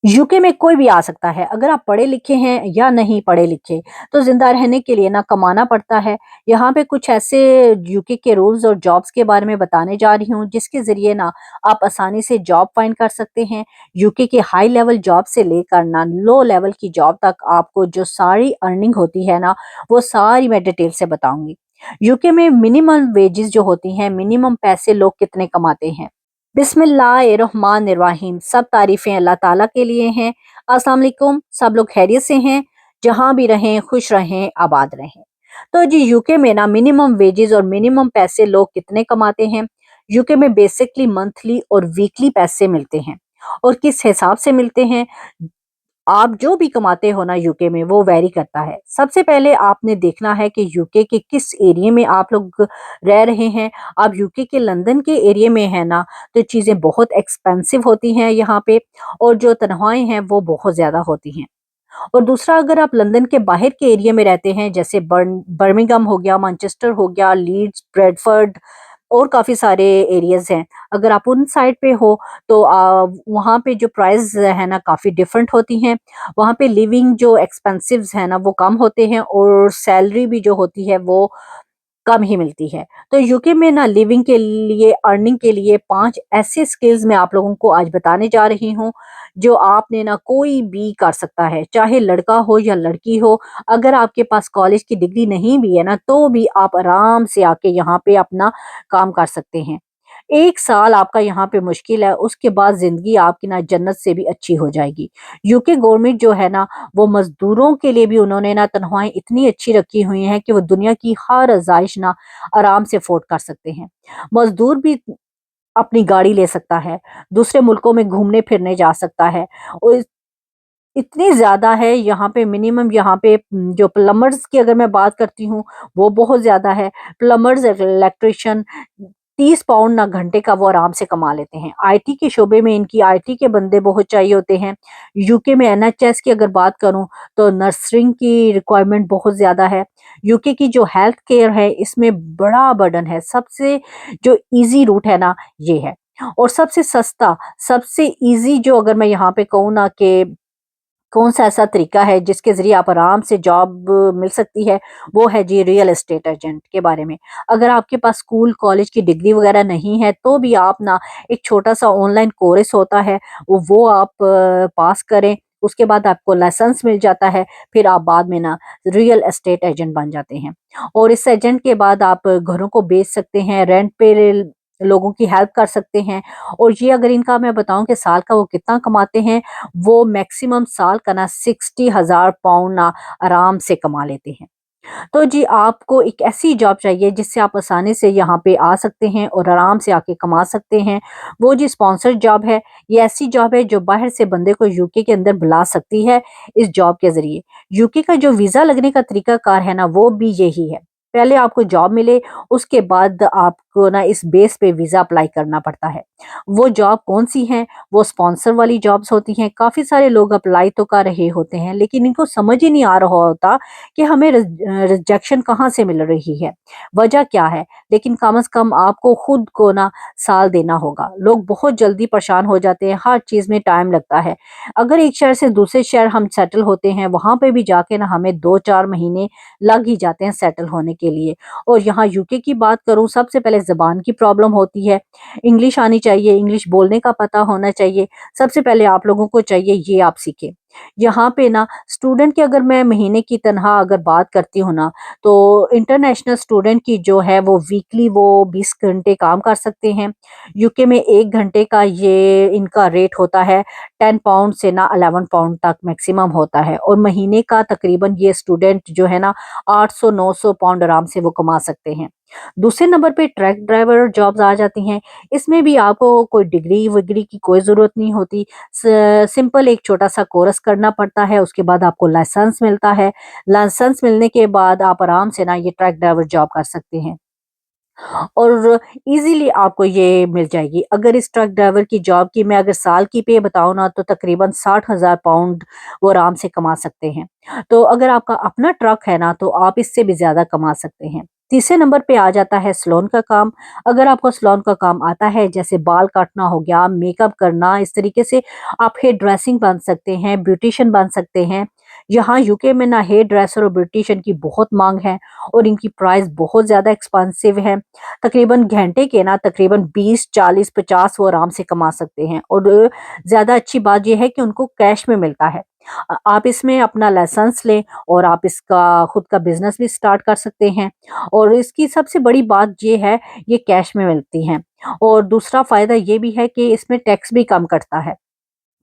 UK में कोई भी आ सकता है, अगर आप पढ़े लिखे हैं या नहीं पढ़े लिखे, तो ज़िंदा रहने के लिए ना कमाना पड़ता है। यहाँ पे कुछ ऐसे यूके के रूल्स और जॉब्स के बारे में बताने जा रही हूँ, जिसके ज़रिए ना आप आसानी से जॉब फाइंड कर सकते हैं। यूके के हाई लेवल जॉब से लेकर ना लो लेवल की जॉब तक आपको जो सारी अर्निंग होती है ना, वो सारी मैं डिटेल से बताऊँगी। यूके में मिनिमम वेजेस जो होती हैं, मिनिमम पैसे लोग कितने कमाते हैं? बिस्मिल्लाहिर्रहमानिर्रहीम। सब तारीफ़ें अल्लाह ताला के लिए हैं। अस्सलाम वालेकुम, सब लोग खैरियत से हैं? जहाँ भी रहें, खुश रहें, आबाद रहें। तो जी यूके में ना मिनिमम वेजेज़ और मिनिमम पैसे लोग कितने कमाते हैं? यूके में बेसिकली मंथली और वीकली पैसे मिलते हैं और किस हिसाब से मिलते हैं, आप जो भी कमाते हो ना यूके में वो वैरी करता है। सबसे पहले आपने देखना है कि यूके के किस एरिया में आप लोग रह रहे हैं। आप यूके के लंदन के एरिया में है ना, तो चीज़ें बहुत एक्सपेंसिव होती हैं यहाँ पे और जो तनख्वाहें हैं वो बहुत ज़्यादा होती हैं। और दूसरा, अगर आप लंदन के बाहर के एरिया में रहते हैं, जैसे बर्मिंघम हो गया, मैनचेस्टर हो गया, लीड्स, ब्रेडफोर्ड और काफ़ी सारे एरियाज़ हैं। अगर आप उन साइड पे हो तो वहाँ पे जो प्राइस है ना काफ़ी डिफरेंट होती हैं। वहाँ पे लिविंग जो एक्सपेंसिव्स हैं ना वो कम होते हैं और सैलरी भी जो होती है वो कम ही मिलती है। तो यूके में ना लिविंग के लिए, अर्निंग के लिए 5 ऐसे स्किल्स मैं आप लोगों को आज बताने जा रही हूँ, जो आपने ना कोई भी कर सकता है, चाहे लड़का हो या लड़की हो। अगर आपके पास कॉलेज की डिग्री नहीं भी है ना, तो भी आप आराम से आके यहाँ पे अपना काम कर सकते हैं। 1 साल आपका यहाँ पे मुश्किल है, उसके बाद ज़िंदगी आपकी ना जन्नत से भी अच्छी हो जाएगी। यूके गवर्नमेंट जो है ना, वो मज़दूरों के लिए भी उन्होंने ना तनख्वाहें इतनी अच्छी रखी हुई हैं कि वो दुनिया की हर आज़ाइश ना आराम से अफ़ोर्ड कर सकते हैं। मज़दूर भी अपनी गाड़ी ले सकता है, दूसरे मुल्कों में घूमने-फिरने जा सकता है और इतनी ज़्यादा है यहाँ पे मिनिमम, यहाँ पे जो प्लम्बर्स की अगर मैं बात करती हूँ, वो बहुत ज़्यादा है। प्लम्बर्स, इलेक्ट्रीशियन 30 पाउंड ना घंटे का वो आराम से कमा लेते हैं। आईटी के शोबे में इनकी आईटी के बंदे बहुत चाहिए होते हैं। यूके में एनएचएस की अगर बात करूँ, तो नर्सिंग की रिक्वायरमेंट बहुत ज़्यादा है। यूके की जो हेल्थ केयर है, इसमें बड़ा बर्डन है। सबसे जो ईज़ी रूट है ना, ये है। और सबसे सस्ता, सबसे ईज़ी जो अगर मैं यहाँ पे कहूँ ना कि कौन-सा ऐसा तरीका है जिसके ज़रिए आप आराम से जॉब मिल सकती है, वो है जी रियल एस्टेट एजेंट के बारे में। अगर आपके पास स्कूल, कॉलेज की डिग्री वगैरह नहीं है, तो भी आप ना एक छोटा-सा ऑनलाइन कोर्स होता है, वो आप पास करें, उसके बाद आपको लाइसेंस मिल जाता है, फिर आप बाद में ना रियल एस्टेट एजेंट बन जाते हैं। और इस एजेंट के बाद आप घरों को बेच सकते हैं, रेंट पे लोगों की हेल्प कर सकते हैं। और ये अगर इनका मैं बताऊँ कि साल का वो कितना कमाते हैं, वो मैक्सिमम साल का ना 60,000 पाउंड ना आराम से कमा लेते हैं। तो जी आपको एक ऐसी जॉब चाहिए जिससे आप आसानी से यहाँ पे आ सकते हैं और आराम से आके कमा सकते हैं। वो जी स्पॉन्सर्ड जॉब है। ये ऐसी जॉब है जो बाहर से बंदे को यूके के अंदर बुला सकती है इस जॉब के ज़रिए। यूके का जो वीज़ा लगने का तरीकाकार है ना, वो भी यही है। पहले आपको जॉब मिले, उसके बाद आपको ना इस बेस पे वीज़ा अप्लाई करना पड़ता है। वो जॉब कौन-सी हैं? वो स्पॉन्सर वाली जॉब्स होती हैं। काफ़ी सारे लोग अप्लाई तो कर रहे होते हैं, लेकिन इनको समझ ही नहीं आ रहा होता कि हमें रिजेक्शन कहाँ से मिल रही है, वजह क्या है? लेकिन कम से कम आपको खुद को ना साल देना होगा। लोग बहुत जल्दी परेशान हो जाते हैं, हर चीज़ में टाइम लगता है। अगर एक शहर से दूसरे शहर हम सेटल होते हैं, वहाँ पे भी जाके ना हमें 2-4 महीने लग ही जाते हैं सेटल होने के लिए। और यहाँ यूके की बात करूँ, सबसे पहले ज़बान की प्रॉब्लम होती है। इंग्लिश आनी चाहिए, इंग्लिश बोलने का पता होना चाहिए। सबसे पहले आप लोगों को चाहिए ये आप सीखें। यहाँ पे ना स्टूडेंट की अगर मैं महीने की तनख़्वाह अगर बात करती हूँ ना, तो इंटरनेशनल स्टूडेंट की जो है वो वीकली वो 20 घंटे काम कर सकते हैं। यूके में 1 घंटे का ये इनका रेट होता है 10 पाउंड से ना 11 पाउंड तक मैक्सिमम होता है और महीने का तकरीबन ये स्टूडेंट जो है ना 800-900 पाउंड आराम से वो कमा सकते हैं। दूसरे नंबर पे ट्रक ड्राइवर जॉब्स आ जाती हैं। इसमें भी आपको कोई डिग्री-विग्री की कोई ज़रूरत नहीं होती। सिंपल एक छोटा-सा कोर्स करना पड़ता है, उसके बाद आपको लाइसेंस मिलता है। लाइसेंस मिलने के बाद आप आराम से ना ये ट्रक ड्राइवर जॉब कर सकते हैं और इज़िली आपको ये मिल जाएगी। अगर इस ट्रक ड्राइवर की जॉब की मैं अगर साल की पे बताऊँ ना, तो तकरीबन 60,000 पाउंड वो आराम से कमा सकते हैं। तो अगर आपका अपना ट्रक है ना, तो आप इससे भी ज़्यादा कमा सकते हैं। तीसरे नंबर पे आ जाता है सैलून का काम। अगर आपको सैलून का काम आता है, जैसे बाल काटना हो गया, मेकअप करना, इस तरीके से आप हेयर ड्रेसिंग बन सकते हैं, ब्यूटिशियन बन सकते हैं। यहाँ यूके में ना हेयर ड्रेसर और ब्यूटिशियन की बहुत माँग है और इनकी प्राइस बहुत ज़्यादा एक्सपेंसिव है। तकरीबन घंटे के ना तकरीबन 20, 40, 50 वो आराम से कमा सकते हैं और ज़्यादा अच्छी बात ये है कि उनको कैश में मिलता है। आप इसमें अपना लाइसेंस लें और आप इसका खुद का बिज़नेस भी स्टार्ट कर सकते हैं और इसकी सबसे बड़ी बात ये है, ये कैश में मिलती हैं और दूसरा फ़ायदा ये भी है कि इसमें टैक्स भी कम कटता है।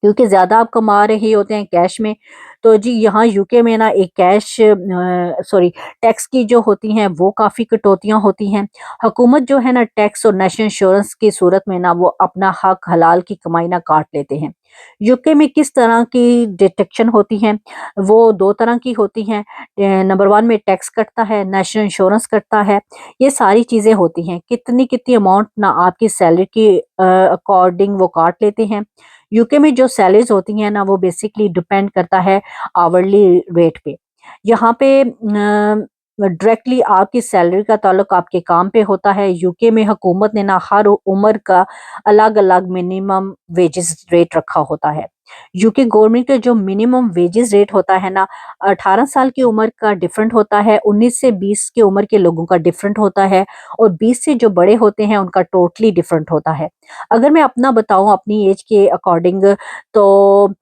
क्योंकि ज़्यादा आप कमा रहे होते हैं कैश में, तो जी यहाँ यूके में ना एक कैश सॉरी टैक्स की जो होती हैं वो काफ़ी कटौतियाँ होती हैं। हुकूमत जो है ना टैक्स और नेशनल इंश्योरेंस की सूरत में ना वो अपना हक हलाल की कमाई ना काट लेते हैं। यूके में किस तरह की डिडक्शन होती हैं, वो 2 तरह की होती हैं। नंबर 1 में टैक्स कटता है, नेशनल इंश्योरेंस कटता है, ये सारी चीज़ें होती हैं। कितनी-कितनी अमाउंट ना आपकी सैलरी के अकॉर्डिंग वो काट लेते हैं। यूके में जो सैलरीज़ होती हैं ना वो बेसिकली डिपेंड करता है आवरली रेट पे। यहाँ पे डायरेक्टली आपकी सैलरी का ताल्लुक आपके काम पे होता है। यूके में हुकूमत ने ना हर उम्र का अलग-अलग मिनिमम वेजेस रेट रखा होता है। यूके गवर्नमेंट का जो मिनिमम वेजेस रेट होता है ना 18 साल की उम्र का डिफरेंट होता है, 19 से 20 की उम्र के लोगों का डिफरेंट होता है और 20 से जो बड़े होते हैं उनका टोटली डिफरेंट होता है। अगर मैं अपना बताऊँ अपनी एज के अकॉर्डिंग तो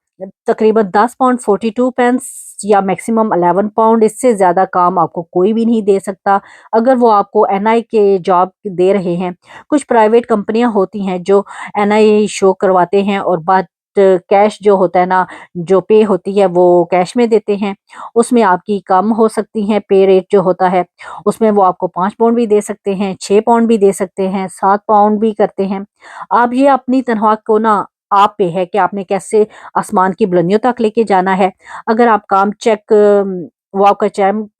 तकरीबन 10 पाउंड 42 पेंस या मैक्सिमम 11 पाउंड, इससे ज़्यादा काम आपको कोई भी नहीं दे सकता। अगर वो आपको एनआई के जॉब दे रहे हैं, कुछ प्राइवेट कंपनियाँ होती हैं जो एनआई शो करवाते हैं और बट कैश जो होता है ना, जो पे होती है वो कैश में देते हैं। उसमें आपकी कम हो सकती है पे रेट जो होता है, उसमें वो आपको 5 पाउंड भी दे सकते हैं, 6 पाउंड भी दे सकते हैं, 7 पाउंड भी करते हैं। आप ये अपनी तनख्वाह को ना आप पे है कि आपने कैसे आसमान की बुलंदियों तक लेके जाना है। अगर आप वो आपका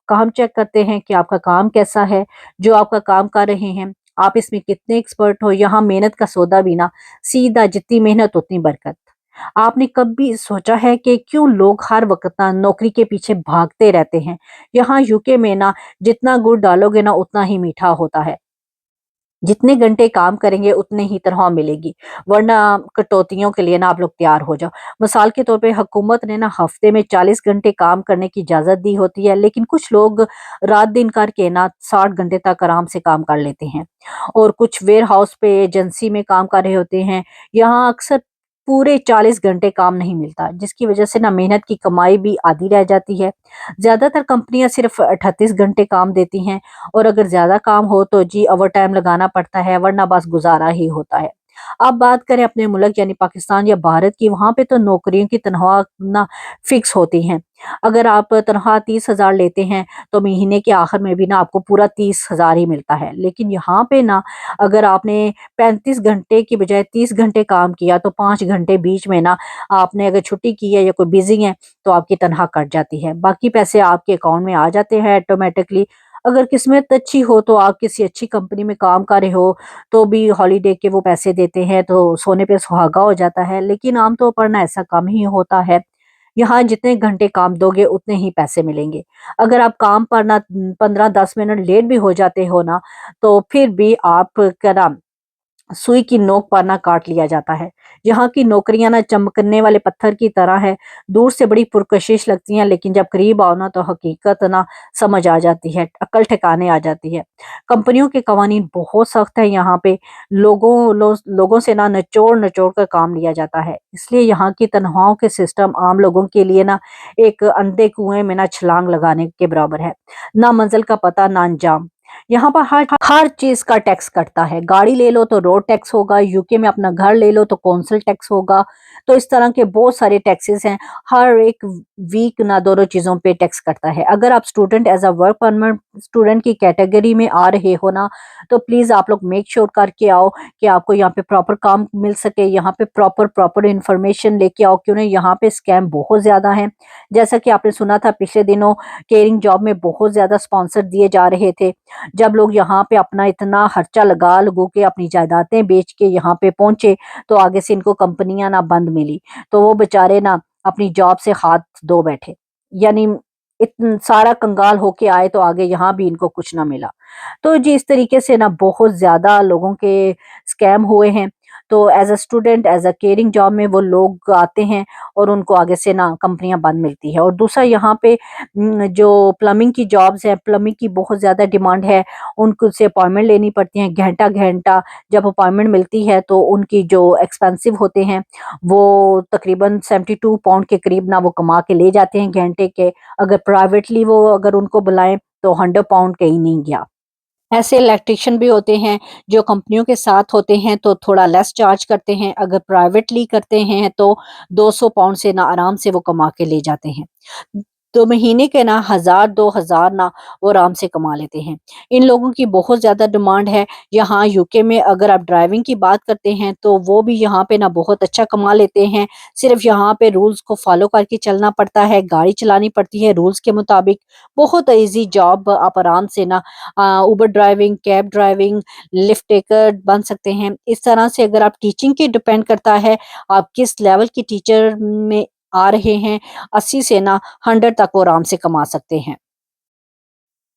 काम चेक करते हैं कि आपका काम कैसा है, जो आपका काम कर रहे हैं, आप इसमें कितने एक्सपर्ट हो। यहाँ मेहनत का सौदा भी ना सीधा जितनी मेहनत उतनी बरकत। आपने कभी सोचा है कि क्यों लोग हर वक़्त ना नौकरी के पीछे भागते रहते हैं? यहाँ यूके में ना जितना गुड़ डालोगे ना उतना ही मीठा होता है। जितने घंटे काम करेंगे उतने ही तनख्वाह मिलेगी, वरना कटौतियों के लिए ना आप लोग तैयार हो जाओ। मिसाल के तौर पे हुकूमत ने ना हफ्ते में 40 घंटे काम करने की इजाज़त दी होती है, लेकिन कुछ लोग रात-दिन करके ना 60 घंटे तक आराम से काम कर लेते हैं और कुछ वेयर हाउस पे एजेंसी में काम कर रहे होते हैं। यहाँ अक्सर पूरे 40 घंटे काम नहीं मिलता, जिसकी वजह से ना मेहनत की कमाई भी आधी रह जाती है। ज़्यादातर कंपनियाँ सिर्फ़ 38 घंटे काम देती हैं और अगर ज़्यादा काम हो तो जी ओवरटाइम लगाना पड़ता है, वरना बस गुज़ारा ही होता है। अब बात करें अपने मुल्क यानी पाकिस्तान या भारत की, वहाँ पे तो नौकरियों की तनख्वाह ना फिक्स होती हैं। अगर आप तनख्वाह 30,000 लेते हैं, तो महीने के आखिर में भी ना आपको पूरा 30,000 ही मिलता है। लेकिन यहाँ पे ना अगर आपने 35 घंटे की बजाय 30 घंटे काम किया, तो 5 घंटे बीच में ना आपने अगर छुट्टी की है या कोई बिज़ी है, तो आपकी तनख्वाह कट जाती है। बाकी पैसे आपके अकाउंट में आ जाते हैं ऑटोमैटिकली। अगर किस्मत अच्छी हो तो आप किसी अच्छी कंपनी में काम कर रहे हो, तो भी हॉलिडे के वो पैसे देते हैं, तो सोने पे सुहागा हो जाता है। लेकिन आम तौर पर ना ऐसा कम ही होता है। यहाँ जितने घंटे काम दोगे उतने ही पैसे मिलेंगे। अगर आप काम पर ना 15-10 मिनट लेट भी हो जाते हो ना, तो फिर भी आप क्या नाम सुई की नोक पर ना काट लिया जाता है। यहाँ की नौकरियाँ ना चमकने वाले पत्थर की तरह है, दूर से बड़ी पुरकशिश लगती हैं, लेकिन जब करीब आओ ना तो हकीकत ना समझ आ जाती है, अक्ल ठिकाने आ जाती है। कंपनियों के कवानीन बहुत सख्त है यहाँ पे, लोगों से ना निचोड़-निचोड़ कर काम लिया जाता है। इसलिए यहाँ की तनख्वाहों के सिस्टम आम लोगों के लिए ना एक अंधे कुएँ में ना छलांग लगाने के बराबर है। ना मंज़िल का पता, ना अंजाम। यहाँ पर हर चीज़ का टैक्स कटता है। गाड़ी ले लो तो रोड टैक्स होगा, यूके में अपना घर ले लो तो कौंसल टैक्स होगा। तो इस तरह के बहुत सारे टैक्सेस हैं। हर एक वीक ना दोनों चीज़ों पे टैक्स कटता है। अगर आप student as a work permit student की कैटेगरी में आ रहे हो ना, तो प्लीज़ आप लोग मेक श्योर करके आओ कि आपको यहाँ पे प्रॉपर काम मिल सके, यहाँ पे प्रॉपर इन्फॉर्मेशन लेके आओ, क्यों नहीं यहाँ पे स्कैम बहुत ज़्यादा हैं। जैसा कि आपने सुना था पिछले दिनों केयरिंग जॉब में बहुत ज़्यादा स्पॉन्सर दिए जा रहे थे। जब लोग यहाँ पे अपना इतना खर्चा लगा लगू के अपनी जायदादें बेच के यहाँ पे पहुंचे, तो आगे से इनको कंपनियां ना बंद मिली, तो वो बेचारे ना अपनी जॉब से हाथ धो बैठे। यानी सारा कंगाल होके आए तो आगे यहाँ भी इनको कुछ ना मिला। तो जी इस तरीके से ना बहुत ज़्यादा लोगों के स्कैम हुए हैं। तो as a student, as a caring job में वो लोग आते हैं और उनको आगे से ना कंपनियाँ बंद मिलती है। और दूसरा यहाँ पे जो प्लम्बिंग की जॉब्स हैं, प्लम्बिंग की बहुत ज़्यादा डिमांड है, उनको से अपॉइंटमेंट लेनी पड़ती है घंटा-घंटा। जब अपॉइंटमेंट मिलती है तो उनकी जो एक्सपेंसिव होते हैं, वो तकरीबन 72 पाउंड के करीब ना वो कमा के ले जाते हैं घंटे के। अगर प्राइवेटली वो अगर उनको बुलाएँ तो 100 पाउंड कहीं नहीं गया। ऐसे इलेक्ट्रीशियन भी होते हैं जो कंपनियों के साथ होते हैं तो थोड़ा लेस चार्ज करते हैं, अगर प्राइवेटली करते हैं तो 200 पाउंड से ना आराम से वो कमा के ले जाते हैं। तो महीने के ना 1000 2000 ना वो आराम से कमा लेते हैं। इन लोगों की बहुत ज़्यादा डिमांड है। यहाँ यूके में अगर आप ड्राइविंग की बात करते हैं तो वो भी यहाँ पे ना बहुत अच्छा कमा लेते हैं। सिर्फ़ यहाँ पे रूल्स को फ़ॉलो करके चलना पड़ता है, गाड़ी चलानी पड़ती है रूल्स के मुताबिक। बहुत ईज़ी जॉब, आप आराम से ना Uber driving, cab driving, lift taker बन सकते हैं। इस तरह से अगर आप टीचिंग की डिपेंड करता है, आप किस लेवल की टीचर में आ रहे हैं, 80 से ना 100 तक वो आराम से कमा सकते हैं।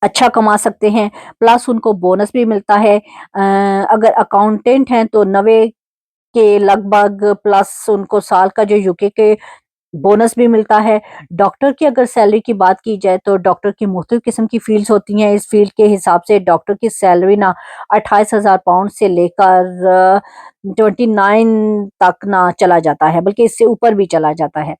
अच्छा कमा सकते हैं, प्लस उनको बोनस भी मिलता है। अगर अकाउंटेंट हैं तो 90 के लगभग प्लस उनको साल का जो यूके के बोनस भी मिलता है। डॉक्टर की अगर सैलरी की बात की जाए तो डॉक्टर की मुख्तलिफ किस्म की फ़ील्ड्स होती हैं। इस फ़ील्ड के हिसाब से डॉक्टर की सैलरी ना 28,000 पाउंड से लेकर 29 तक ना चला जाता है, बल्कि इससे ऊपर भी चला जाता है।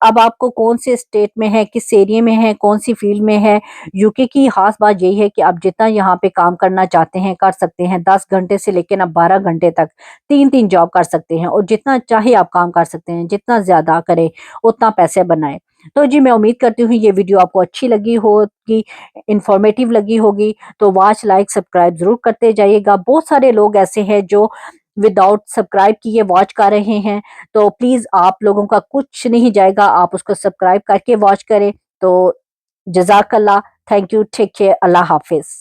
अब आपको कौन से स्टेट में है, किस एरिया में है, कौन-सी फ़ील्ड में है, यूके की ख़ास बात यही है कि आप जितना यहाँ पे काम करना चाहते हैं, कर सकते हैं। 10 घंटे से लेके ना 12 घंटे तक 3-3 जॉब कर सकते हैं और जितना चाहे आप काम कर सकते हैं, जितना ज़्यादा करें, उतना पैसे बनाएँ। तो जी, मैं उम्मीद करती हूँ ये वीडियो आपको अच्छी लगी होगी, इन्फॉर्मेटिव लगी होगी, तो वॉच, लाइक, सब्सक्राइब ज़रूर करते जाइएगा। बहुत सारे लोग ऐसे हैं जो विदाउट सब्सक्राइब किए वॉच कर रहे हैं, तो प्लीज़ आप लोगों का कुछ नहीं जाएगा, आप उसको सब्सक्राइब करके वॉच करें। तो जज़ाकल्लाह, थैंक यू, टेक केयर, अल्लाह हाफ़िज़।